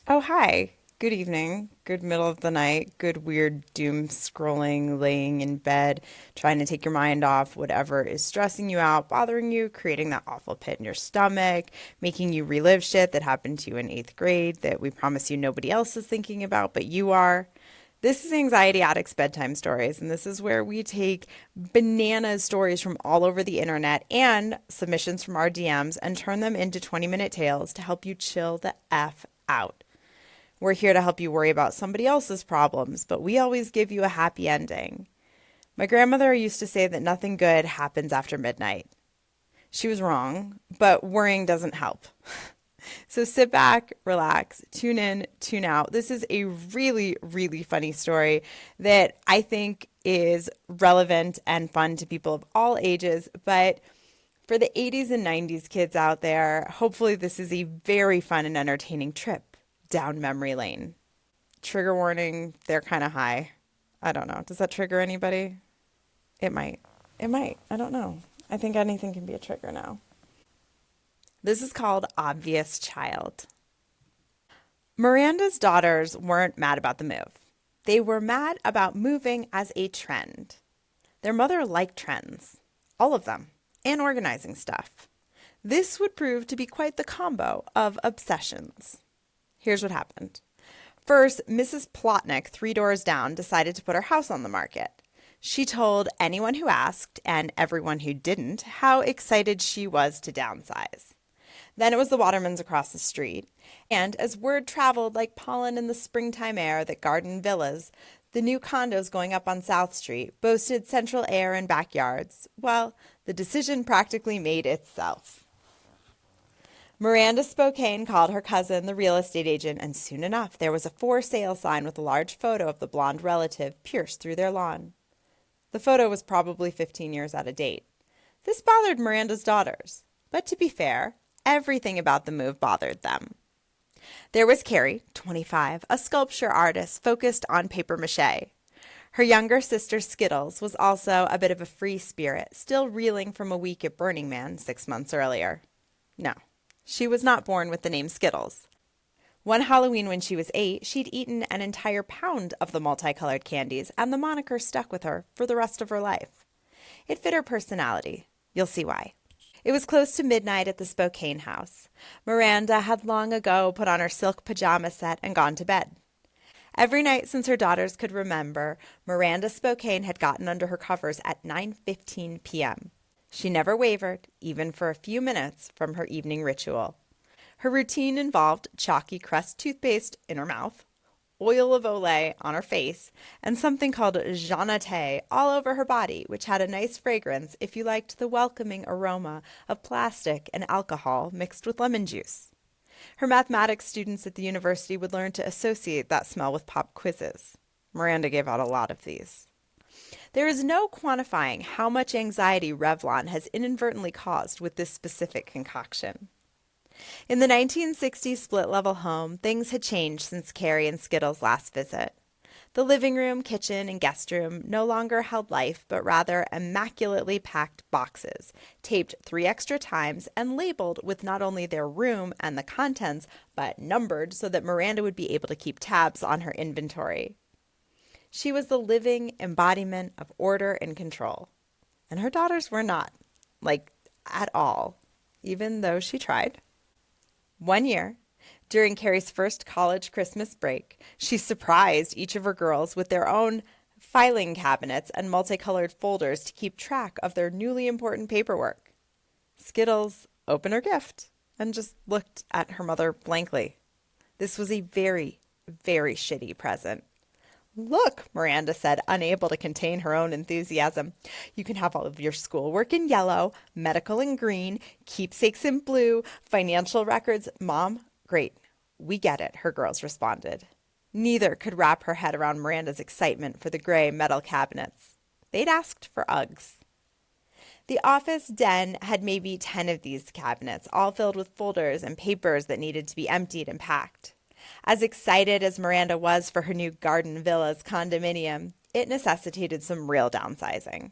Oh, hi. Good evening. Good middle of the night. Good weird doom scrolling, laying in bed, trying to take your mind off whatever is stressing you out, bothering you, creating that awful pit in your stomach, making you relive shit that happened to you in eighth grade that we promise you nobody else is thinking about, but you are. This is Anxiety Addicts Bedtime Stories, and this is where we take banana stories from all over the internet and submissions from our DMs and turn them into 20-minute tales to help you chill the F out. We're here to help you worry about somebody else's problems, but we always give you a happy ending. My grandmother used to say that nothing good happens after midnight. She was wrong, but worrying doesn't help. So sit back, relax, tune in, tune out. This is a really, really funny story that I think is relevant and fun to people of all ages. But for the 80s and 90s kids out there, hopefully this is a very fun and entertaining trip down memory lane. Trigger warning, they're kind of high. I don't know. Does that trigger anybody? It might. It might. I don't know. I think anything can be a trigger now. This is called Obvious Child. Miranda's daughters weren't mad about the move. They were mad about moving as a trend. Their mother liked trends, all of them, and organizing stuff. This would prove to be quite the combo of obsessions. Here's what happened. First, Mrs. Plotnick, 3 doors down, decided to put her house on the market. She told anyone who asked, and everyone who didn't, how excited she was to downsize. Then it was the Watermans across the street. And as word traveled like pollen in the springtime air that garden villas, the new condos going up on South Street, boasted central air and backyards. Well, the decision practically made itself. Miranda Spokane called her cousin, the real estate agent, and soon enough there was a for sale sign with a large photo of the blonde relative pierced through their lawn. The photo was probably 15 years out of date. This bothered Miranda's daughters. But to be fair, everything about the move bothered them. There was Carrie, 25, a sculpture artist focused on paper mache. Her younger sister Skittles was also a bit of a free spirit, still reeling from a week at Burning Man 6 months earlier. No, she was not born with the name Skittles. One Halloween when she was 8, she'd eaten an entire pound of the multicolored candies, and the moniker stuck with her for the rest of her life. It fit her personality. You'll see why. It was close to midnight at the Spokane house. Miranda had long ago put on her silk pajama set and gone to bed. Every night since her daughters could remember, Miranda Spokane had gotten under her covers at 9:15 p.m. She never wavered, even for a few minutes, from her evening ritual. Her routine involved chalky crest toothpaste in her mouth, oil of Olay on her face, and something called Jeanette all over her body, which had a nice fragrance if you liked the welcoming aroma of plastic and alcohol mixed with lemon juice. Her mathematics students at the university would learn to associate that smell with pop quizzes. Miranda gave out a lot of these. There is no quantifying how much anxiety Revlon has inadvertently caused with this specific concoction. In the 1960s split-level home, things had changed since Carrie and Skittles' last visit. The living room, kitchen, and guest room no longer held life, but rather immaculately packed boxes, taped 3 extra times and labeled with not only their room and the contents, but numbered so that Miranda would be able to keep tabs on her inventory. She was the living embodiment of order and control. And her daughters were not, at all, even though she tried. One year, during Carrie's first college Christmas break, she surprised each of her girls with their own filing cabinets and multicolored folders to keep track of their newly important paperwork. Skittles opened her gift and just looked at her mother blankly. This was a very, very shitty present. "Look," Miranda said, unable to contain her own enthusiasm. "You can have all of your schoolwork in yellow, medical in green, keepsakes in blue, financial records." "Mom, great. We get it," her girls responded. Neither could wrap her head around Miranda's excitement for the gray metal cabinets. They'd asked for Uggs. The office den had maybe 10 of these cabinets, all filled with folders and papers that needed to be emptied and packed. As excited as Miranda was for her new Garden Villas condominium, it necessitated some real downsizing.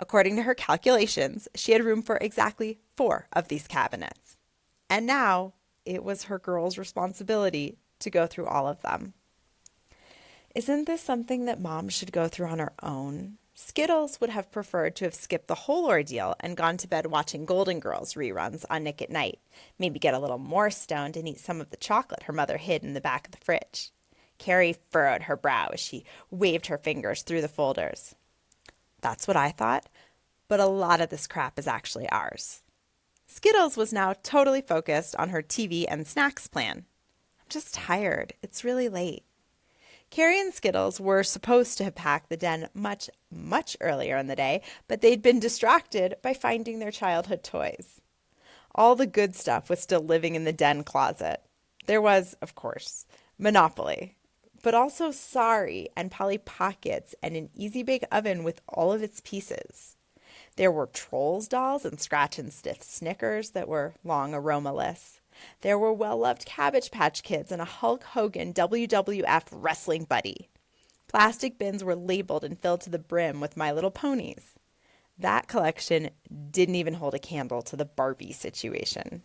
According to her calculations, she had room for exactly 4 of these cabinets. And now it was her girls' responsibility to go through all of them. Isn't this something that Mom should go through on her own? Skittles would have preferred to have skipped the whole ordeal and gone to bed watching Golden Girls reruns on Nick at Night, maybe get a little more stoned and eat some of the chocolate her mother hid in the back of the fridge. Carrie furrowed her brow as she waved her fingers through the folders. That's what I thought, but a lot of this crap is actually ours. Skittles was now totally focused on her TV and snacks plan. I'm just tired. It's really late. Carrie and Skittles were supposed to have packed the den much, much earlier in the day, but they'd been distracted by finding their childhood toys. All the good stuff was still living in the den closet. There was, of course, Monopoly, but also Sorry and Polly Pockets and an Easy Bake Oven with all of its pieces. There were Trolls dolls and Scratch and Sniff Snickers that were long aromaless. There were well-loved Cabbage Patch Kids and a Hulk Hogan WWF wrestling buddy. Plastic bins were labeled and filled to the brim with My Little Ponies. That collection didn't even hold a candle to the Barbie situation.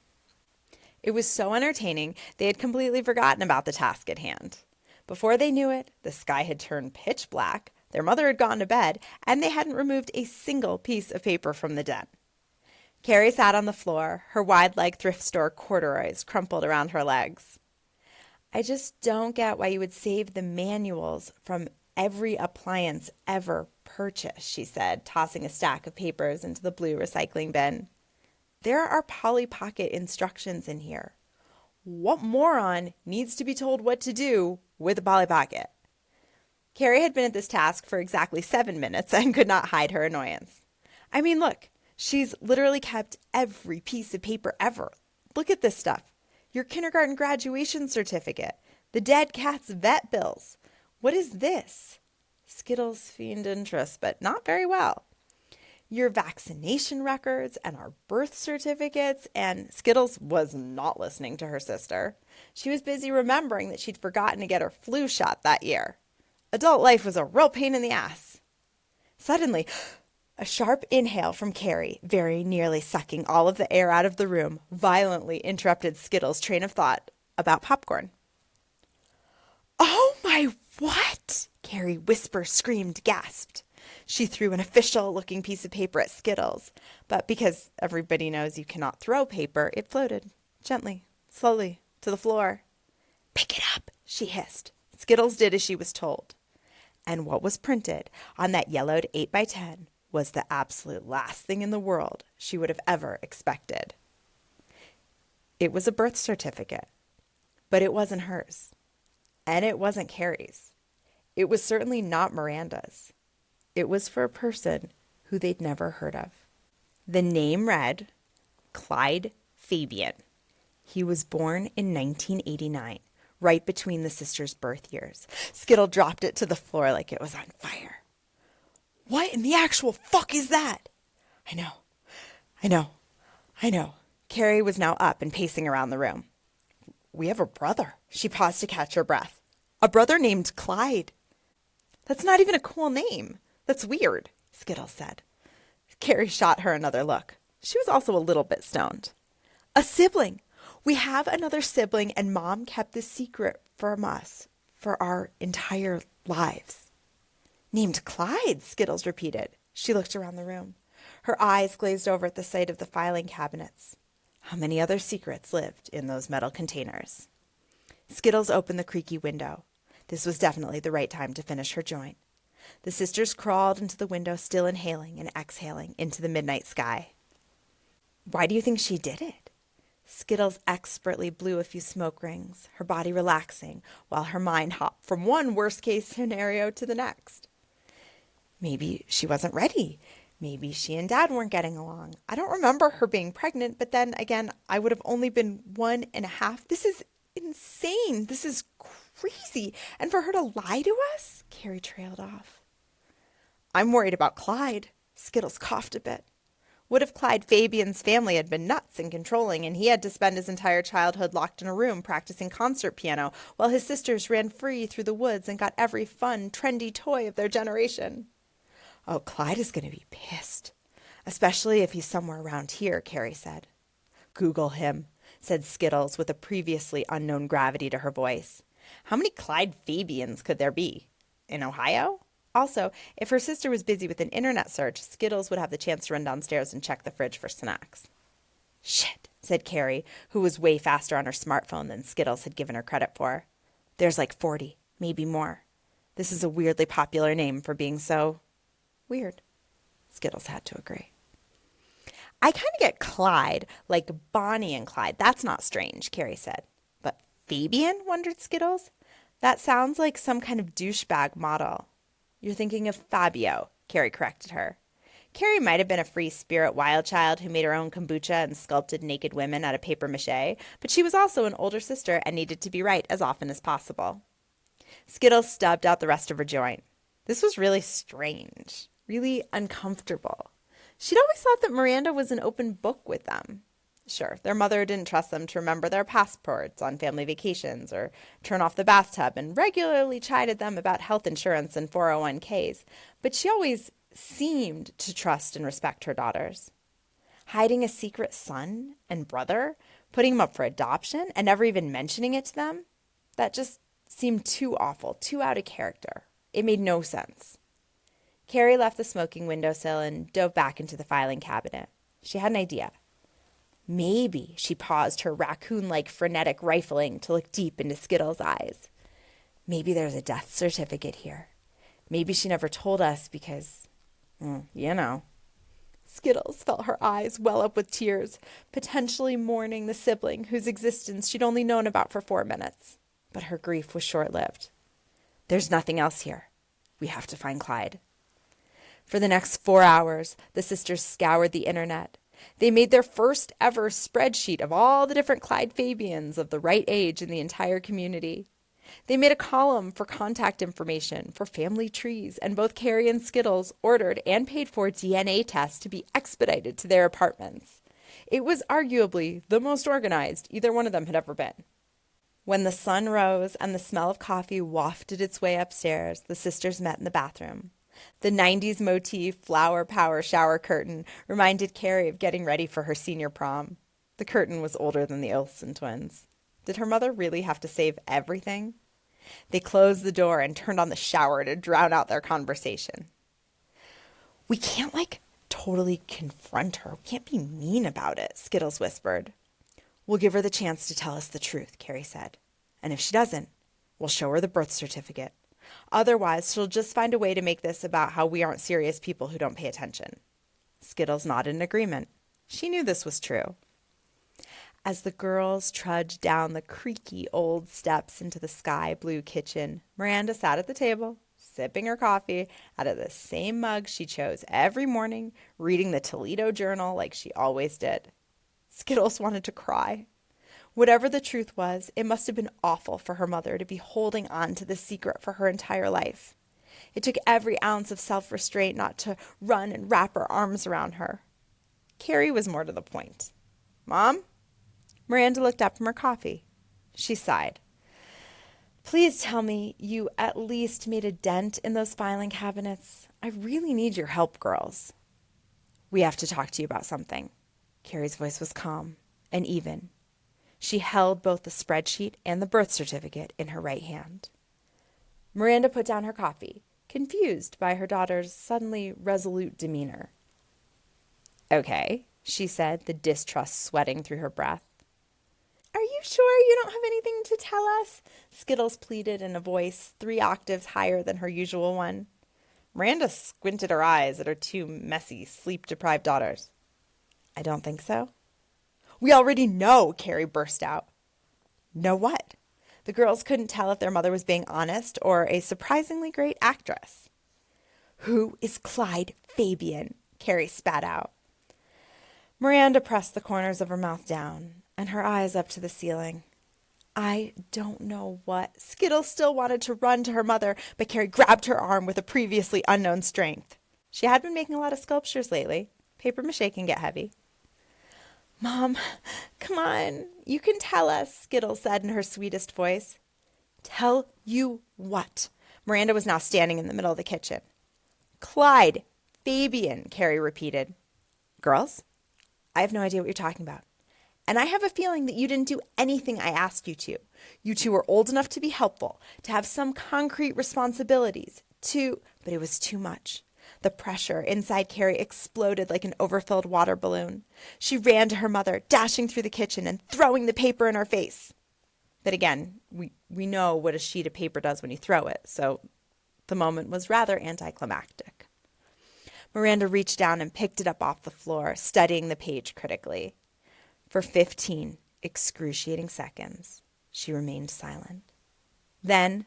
It was so entertaining, they had completely forgotten about the task at hand. Before they knew it, the sky had turned pitch black, their mother had gone to bed, and they hadn't removed a single piece of paper from the den. Carrie sat on the floor, her wide-leg thrift store corduroys crumpled around her legs. I just don't get why you would save the manuals from every appliance ever purchased, she said, tossing a stack of papers into the blue recycling bin. There are Polly Pocket instructions in here. What moron needs to be told what to do with a Polly Pocket? Carrie had been at this task for exactly 7 minutes and could not hide her annoyance. I mean, look. She's literally kept every piece of paper ever. Look at this stuff. Your kindergarten graduation certificate. The dead cat's vet bills. What is this? Skittles feigned interest, but not very well. Your vaccination records and our birth certificates, and Skittles was not listening to her sister. She was busy remembering that she'd forgotten to get her flu shot that year. Adult life was a real pain in the ass. Suddenly, a sharp inhale from Carrie, very nearly sucking all of the air out of the room, violently interrupted Skittles' train of thought about popcorn. Oh my what? Carrie screamed, gasped. She threw an official-looking piece of paper at Skittles, but because everybody knows you cannot throw paper, it floated, gently, slowly, to the floor. Pick it up, she hissed. Skittles did as she was told. And what was printed on that yellowed 8x10 was the absolute last thing in the world she would have ever expected. It was a birth certificate, but it wasn't hers, and it wasn't Carrie's. It was certainly not Miranda's. It was for a person who they'd never heard of. The name read Clyde Fabian. He was born in 1989, right between the sisters' birth years. Skittle dropped it to the floor like it was on fire. What in the actual fuck is that? I know. Carrie was now up and pacing around the room. We have a brother. She paused to catch her breath. A brother named Clyde. That's not even a cool name. That's weird, Skittles said. Carrie shot her another look. She was also a little bit stoned. A sibling. We have another sibling, and Mom kept this secret from us for our entire lives. Named Clyde, Skittles repeated. She looked around the room. Her eyes glazed over at the sight of the filing cabinets. How many other secrets lived in those metal containers? Skittles opened the creaky window. This was definitely the right time to finish her joint. The sisters crawled into the window, still inhaling and exhaling into the midnight sky. Why do you think she did it? Skittles expertly blew a few smoke rings, her body relaxing, while her mind hopped from one worst-case scenario to the next. Maybe she wasn't ready. Maybe she and Dad weren't getting along. I don't remember her being pregnant, but then again, I would have only been 1.5. This is insane. This is crazy. And for her to lie to us? Carrie trailed off. I'm worried about Clyde. Skittles coughed a bit. What if Clyde Fabian's family had been nuts and controlling, and he had to spend his entire childhood locked in a room practicing concert piano while his sisters ran free through the woods and got every fun, trendy toy of their generation? Oh, Clyde is going to be pissed, especially if he's somewhere around here, Carrie said. Google him, said Skittles with a previously unknown gravity to her voice. How many Clyde Fabians could there be? In Ohio? Also, if her sister was busy with an internet search, Skittles would have the chance to run downstairs and check the fridge for snacks. Shit, said Carrie, who was way faster on her smartphone than Skittles had given her credit for. There's like 40, maybe more. This is a weirdly popular name for being so weird. Skittles had to agree. I kind of get Clyde, like Bonnie and Clyde. That's not strange, Carrie said. But Fabian, wondered Skittles. That sounds like some kind of douchebag model. You're thinking of Fabio, Carrie corrected her. Carrie might have been a free spirit wild child who made her own kombucha and sculpted naked women out of paper mache, but she was also an older sister and needed to be right as often as possible. Skittles stubbed out the rest of her joint. This was really strange, really uncomfortable. She'd always thought that Miranda was an open book with them. Sure, their mother didn't trust them to remember their passports on family vacations or turn off the bathtub and regularly chided them about health insurance and 401ks, but she always seemed to trust and respect her daughters. Hiding a secret son and brother, putting them up for adoption, and never even mentioning it to them, that just seemed too awful, too out of character. It made no sense. Carrie left the smoking windowsill and dove back into the filing cabinet. She had an idea. Maybe she paused her raccoon-like frenetic rifling to look deep into Skittles' eyes. Maybe there's a death certificate here. Maybe she never told us because, you know. Skittles felt her eyes well up with tears, potentially mourning the sibling whose existence she'd only known about for 4 minutes. But her grief was short-lived. There's nothing else here. We have to find Clyde. For the next 4 hours, the sisters scoured the internet. They made their first ever spreadsheet of all the different Clyde Fabians of the right age in the entire community. They made a column for contact information for family trees, and both Carrie and Skittles ordered and paid for DNA tests to be expedited to their apartments. It was arguably the most organized either one of them had ever been. When the sun rose and the smell of coffee wafted its way upstairs, the sisters met in the bathroom. The 90s motif flower power shower curtain reminded Carrie of getting ready for her senior prom. The curtain was older than the Olsen twins. Did her mother really have to save everything? They closed the door and turned on the shower to drown out their conversation. We can't, totally confront her. We can't be mean about it, Skittles whispered. We'll give her the chance to tell us the truth, Carrie said. And if she doesn't, we'll show her the birth certificate. Otherwise, she'll just find a way to make this about how we aren't serious people who don't pay attention. Skittles nodded in agreement. She knew this was true. As the girls trudged down the creaky old steps into the sky blue kitchen, Miranda sat at the table, sipping her coffee out of the same mug she chose every morning, reading the Toledo Journal like she always did. Skittles wanted to cry. Whatever the truth was, it must have been awful for her mother to be holding on to this secret for her entire life. It took every ounce of self-restraint not to run and wrap her arms around her. Carrie was more to the point. Mom? Miranda looked up from her coffee. She sighed. Please tell me you at least made a dent in those filing cabinets. I really need your help, girls. We have to talk to you about something. Carrie's voice was calm and even. She held both the spreadsheet and the birth certificate in her right hand. Miranda put down her coffee, confused by her daughter's suddenly resolute demeanor. Okay, she said, the distrust sweating through her breath. Are you sure you don't have anything to tell us? Skittles pleaded in a voice 3 octaves higher than her usual one. Miranda squinted her eyes at her 2 messy, sleep-deprived daughters. I don't think so. We already know, Carrie burst out. Know what? The girls couldn't tell if their mother was being honest or a surprisingly great actress. Who is Clyde Fabian? Carrie spat out. Miranda pressed the corners of her mouth down and her eyes up to the ceiling. I don't know what. Skittles still wanted to run to her mother, but Carrie grabbed her arm with a previously unknown strength. She had been making a lot of sculptures lately. Paper mache can get heavy. Mom, come on. You can tell us, Skittles said in her sweetest voice. Tell you what? Miranda was now standing in the middle of the kitchen. Clyde Fabian, Carrie repeated. Girls, I have no idea what you're talking about. And I have a feeling that you didn't do anything I asked you to. You two were old enough to be helpful, to have some concrete responsibilities, but it was too much. The pressure inside Carrie exploded like an overfilled water balloon. She ran to her mother, dashing through the kitchen and throwing the paper in her face. But again, we know what a sheet of paper does when you throw it, so the moment was rather anticlimactic. Miranda reached down and picked it up off the floor, studying the page critically. For 15 excruciating seconds, she remained silent. Then,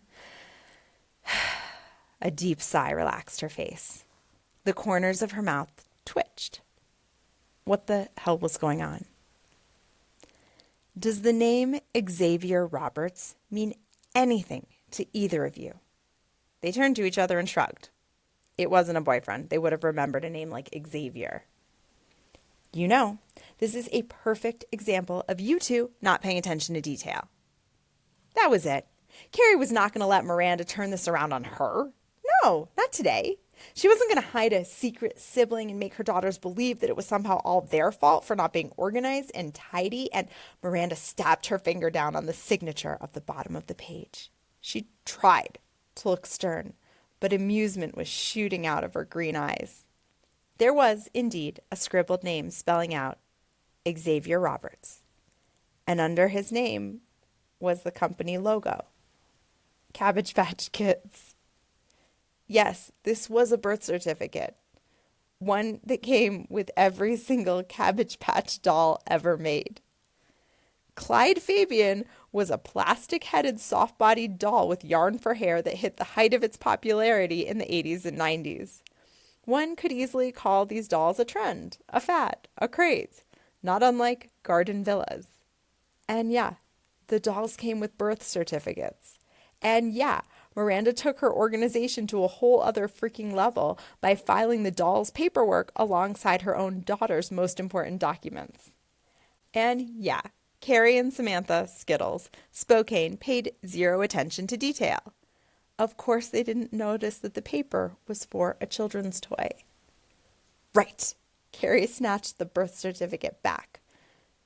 a deep sigh relaxed her face. The corners of her mouth twitched. What the hell was going on? Does the name Xavier Roberts mean anything to either of you? They turned to each other and shrugged. It wasn't a boyfriend. They would have remembered a name like Xavier. You know, this is a perfect example of you two not paying attention to detail. That was it. Carrie was not going to let Miranda turn this around on her. No, not today. She wasn't going to hide a secret sibling and make her daughters believe that it was somehow all their fault for not being organized and tidy, and Miranda stabbed her finger down on the signature of the bottom of the page. She tried to look stern, but amusement was shooting out of her green eyes. There was, indeed, a scribbled name spelling out Xavier Roberts, and under his name was the company logo, Cabbage Patch Kids. Yes, this was a birth certificate, one that came with every single Cabbage Patch doll ever made. Clyde Fabian was a plastic-headed, soft-bodied doll with yarn for hair that hit the height of its popularity in the 80s and 90s. One could easily call these dolls a trend, a fad, a craze, not unlike garden villas. And yeah, the dolls came with birth certificates. And yeah, Miranda took her organization to a whole other freaking level by filing the doll's paperwork alongside her own daughter's most important documents. And yeah, Carrie and Samantha, Skittles, Spokane, paid zero attention to detail. Of course they didn't notice that the paper was for a children's toy. Right, Carrie snatched the birth certificate back.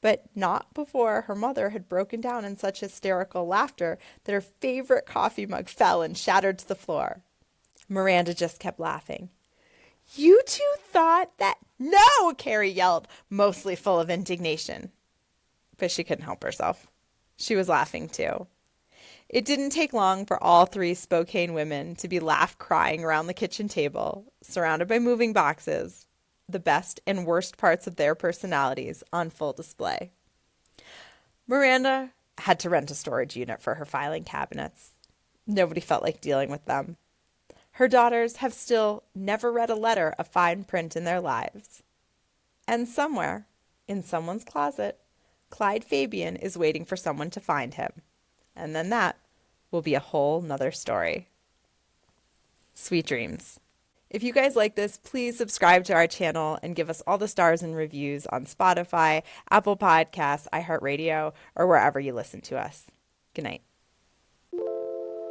But not before her mother had broken down in such hysterical laughter that her favorite coffee mug fell and shattered to the floor. Miranda just kept laughing. You two thought that? No, Carrie yelled, mostly full of indignation. But she couldn't help herself. She was laughing too. It didn't take long for all three Spokane women to be laugh-crying around the kitchen table, surrounded by moving boxes, the best and worst parts of their personalities on full display. Miranda had to rent a storage unit for her filing cabinets. Nobody felt like dealing with them. Her daughters have still never read a letter of fine print in their lives. And somewhere, in someone's closet, Clyde Fabian is waiting for someone to find him. And then that will be a whole nother story. Sweet dreams. If you guys like this, please subscribe to our channel and give us all the stars and reviews on Spotify, Apple Podcasts, iHeartRadio, or wherever you listen to us. Good night.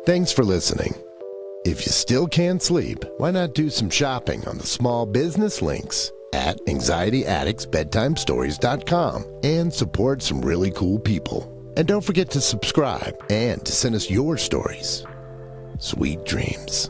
Thanks for listening. If you still can't sleep, why not do some shopping on the small business links at anxietyaddictsbedtimestories.com and support some really cool people. And don't forget to subscribe and to send us your stories. Sweet dreams.